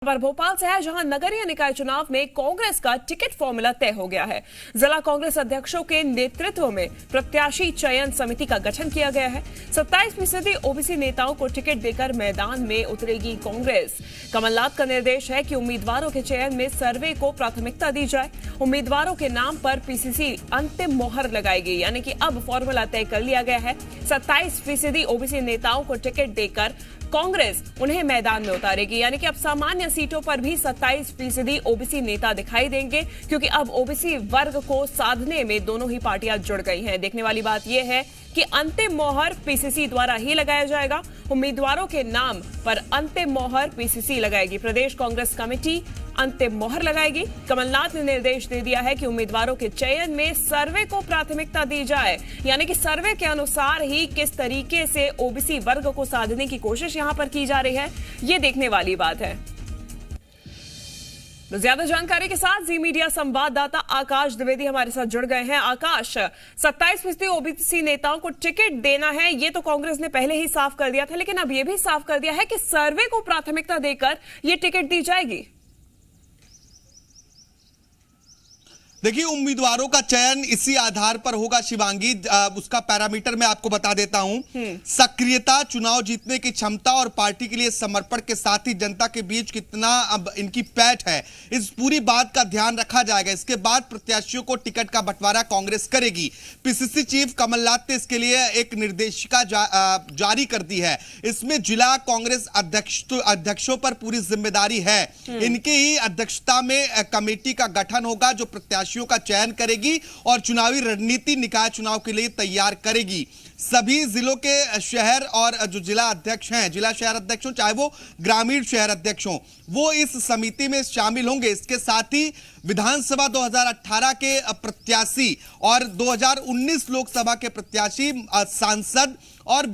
पर भोपाल से है, जहां नगरीय निकाय चुनाव में कांग्रेस का टिकट फॉर्मूला तय हो गया है। जिला कांग्रेस अध्यक्षों के नेतृत्व में प्रत्याशी चयन समिति का गठन किया गया है। 27% ओबीसी नेताओं को टिकट देकर मैदान में उतरेगी कांग्रेस। कमलनाथ का निर्देश है कि उम्मीदवारों के चयन में सर्वे को प्राथमिकता दी जाए। उम्मीदवारों के नाम पर पीसीसी अंतिम मोहर लगाएगी, यानी कि अब फॉर्मूला तय कर लिया गया है। 27% ओबीसी नेताओं को टिकट देकर कांग्रेस उन्हें मैदान में उतारेगी, यानी कि अब सामान्य सीटों पर भी 27% ओबीसी नेता दिखाई देंगे, क्योंकि अब ओबीसी वर्ग को साधने में दोनों ही पार्टियां जुड़ गई हैं। देखने वाली बात यह है कि अंतिम मोहर पीसीसी द्वारा ही लगाया जाएगा। उम्मीदवारों के नाम पर अंतिम मोहर पीसीसी लगाएगी। प्रदेश कांग्रेस कमेटी अंतिम मोहर लगाएगी। कमलनाथ ने निर्देश दे दिया है कि उम्मीदवारों के चयन में सर्वे को प्राथमिकता दी जाए, यानी कि सर्वे के अनुसार ही किस तरीके से ओबीसी वर्ग को साधने की कोशिश यहां पर की जा रही है, ये देखने वाली बात है। ज्यादा जानकारी के साथ जी मीडिया संवाददाता आकाश द्विवेदी हमारे साथ जुड़ गए हैं। आकाश, 27% ओबीसी नेताओं को टिकट देना है, ये तो कांग्रेस ने पहले ही साफ कर दिया था, लेकिन अब ये भी साफ कर दिया है कि सर्वे को प्राथमिकता देकर ये टिकट दी जाएगी। देखिए, उम्मीदवारों का चयन इसी आधार पर होगा शिवांगी। उसका पैरामीटर मैं आपको बता देता हूं। सक्रियता, चुनाव जीतने की क्षमता और पार्टी के लिए समर्पण के साथ ही जनता के बीच कितना अब इनकी पैठ है, इस पूरी बात का ध्यान रखा जाएगा। इसके बाद प्रत्याशियों को टिकट का बंटवारा कांग्रेस करेगी। पीसीसी चीफ कमलनाथ ने इसके लिए एक निर्देशिका जारी कर दी है। इसमें जिला कांग्रेस अध्यक्षों पर पूरी जिम्मेदारी है। इनकी ही अध्यक्षता में कमेटी का गठन होगा, जो प्रत्याशी का चयन करेगी और चुनावी रणनीति निकाय चुनाव के लिए तैयार करेगी। सभी जिलों के शहर और जो जिला अध्यक्ष हैं, जिला शहर अध्यक्ष हो चाहे वो ग्रामीण शहर अध्यक्ष हो, वो इस समिति में शामिल होंगे। इसके साथ ही विधानसभा 2018 के प्रत्याशी और 2019 लोकसभा के प्रत्याशी, सांसद और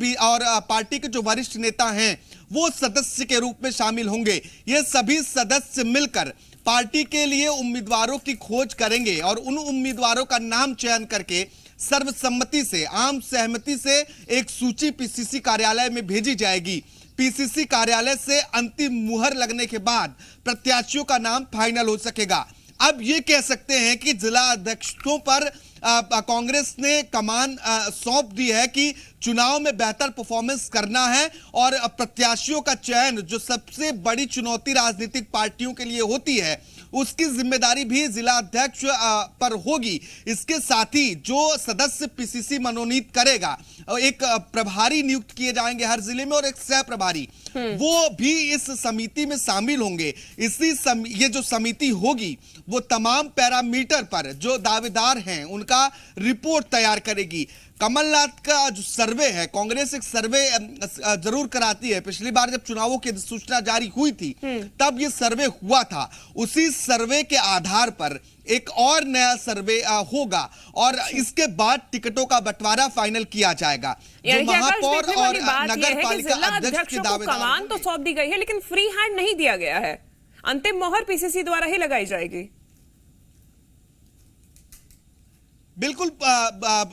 पार्टी के जो वरिष्ठ नेता हैं वो सदस्य के रूप में शामिल होंगे। ये सभी सदस्य मिलकर पार्टी के लिए उम्मीदवारों की खोज करेंगे और उन उम्मीदवारों का नाम चयन करके सर्वसम्मति से, आम सहमति से एक सूची पीसीसी कार्यालय में भेजी जाएगी। पीसीसी कार्यालय से अंतिम मुहर लगने के बाद प्रत्याशियों का नाम फाइनल हो सकेगा। अब ये कह सकते हैं कि जिला अध्यक्षों पर कांग्रेस ने कमान सौंप दी है कि चुनाव में बेहतर परफॉर्मेंस करना है और प्रत्याशियों का चयन, जो सबसे बड़ी चुनौती राजनीतिक पार्टियों के लिए होती है, उसकी जिम्मेदारी भी जिला अध्यक्ष पर होगी। इसके साथ ही जो सदस्य पीसीसी मनोनीत करेगा, एक प्रभारी नियुक्त किए जाएंगे हर जिले में और एक सह प्रभारी, वो भी इस समिति में शामिल होंगे। ये जो समिति होगी वो तमाम पैरामीटर पर जो दावेदार हैं उनका रिपोर्ट तैयार करेगी। कमलनाथ का जो सर्वे है, कांग्रेस एक सर्वे जरूर कराती है। पिछली बार जब चुनावों की सूचना जारी हुई थी तब ये सर्वे हुआ था। उसी सर्वे के आधार पर एक और नया सर्वे होगा और इसके बाद टिकटों का बंटवारा फाइनल किया जाएगा। जो महापौर और नगर पालिका अध्यक्ष के दावेदार, कमान तो सौंप दी गई है, लेकिन फ्री हैंड नहीं दिया गया है। अंतिम मोहर पीसीसी द्वारा ही लगाई जाएगी। बिल्कुल।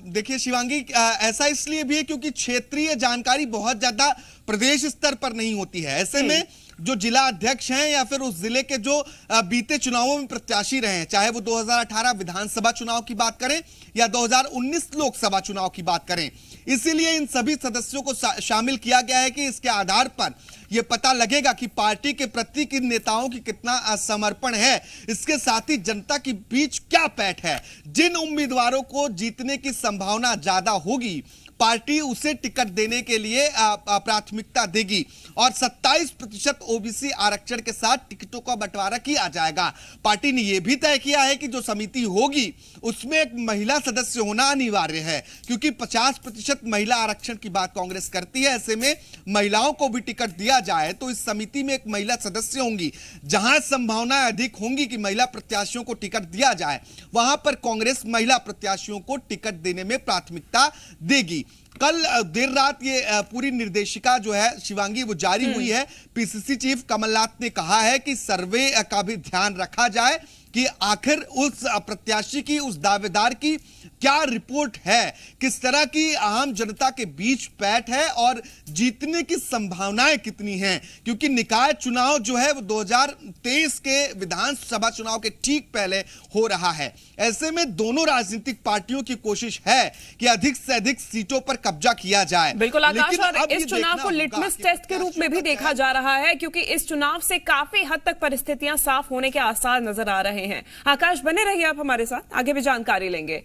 देखिए शिवांगी, ऐसा इसलिए भी है क्योंकि क्षेत्रीय जानकारी बहुत ज्यादा प्रदेश स्तर पर नहीं होती है। ऐसे में जो जिला अध्यक्ष हैं या फिर उस जिले के जो बीते चुनावों में प्रत्याशी रहे हैं, चाहे वो 2018 विधानसभा चुनाव की बात करें या 2019 लोकसभा चुनाव की बात करें, इसीलिए इन सभी सदस्यों को शामिल किया गया है कि इसके आधार पर यह पता लगेगा कि पार्टी के प्रति किन नेताओं की कितना समर्पण है। इसके साथ ही जनता के बीच क्या पैठ है। जिन उम्मीदवारों को जीतने की संभावना ज्यादा होगी, पार्टी उसे टिकट देने के लिए प्राथमिकता देगी और 27% ओबीसी आरक्षण के साथ टिकटों का बंटवारा किया जाएगा। पार्टी ने यह भी तय किया है कि जो समिति होगी उसमें एक महिला सदस्य होना अनिवार्य है, क्योंकि 50% महिला आरक्षण की बात कांग्रेस करती है। ऐसे में महिलाओं को भी टिकट दिया जाए तो इस समिति में एक महिला सदस्य होंगी। जहां संभावनाएं अधिक होंगी कि महिला प्रत्याशियों को टिकट दिया जाए, वहां पर कांग्रेस महिला प्रत्याशियों को टिकट देने में प्राथमिकता देगी। कल देर रात ये पूरी निर्देशिका जो है शिवांगी वो जारी हुई है। पीसीसी चीफ कमलनाथ ने कहा है कि सर्वे का भी ध्यान रखा जाए कि आखिर उस प्रत्याशी की, उस दावेदार की क्या रिपोर्ट है, किस तरह की आम जनता के बीच पैठ है और जीतने की संभावनाएं कितनी हैं, क्योंकि निकाय चुनाव जो है वो 2023 के विधानसभा चुनाव के ठीक पहले हो रहा है। ऐसे में दोनों राजनीतिक पार्टियों की कोशिश है कि अधिक से अधिक सीटों पर कब्जा किया जाए। बिल्कुल आकाश, और इस चुनाव को लिटमस टेस्ट के रूप में भी देखा जा रहा है, क्योंकि इस चुनाव से काफी हद तक परिस्थितियां साफ होने के आसार नजर आ रहे हैं। आकाश, बने रहिए आप हमारे साथ, आगे भी जानकारी लेंगे।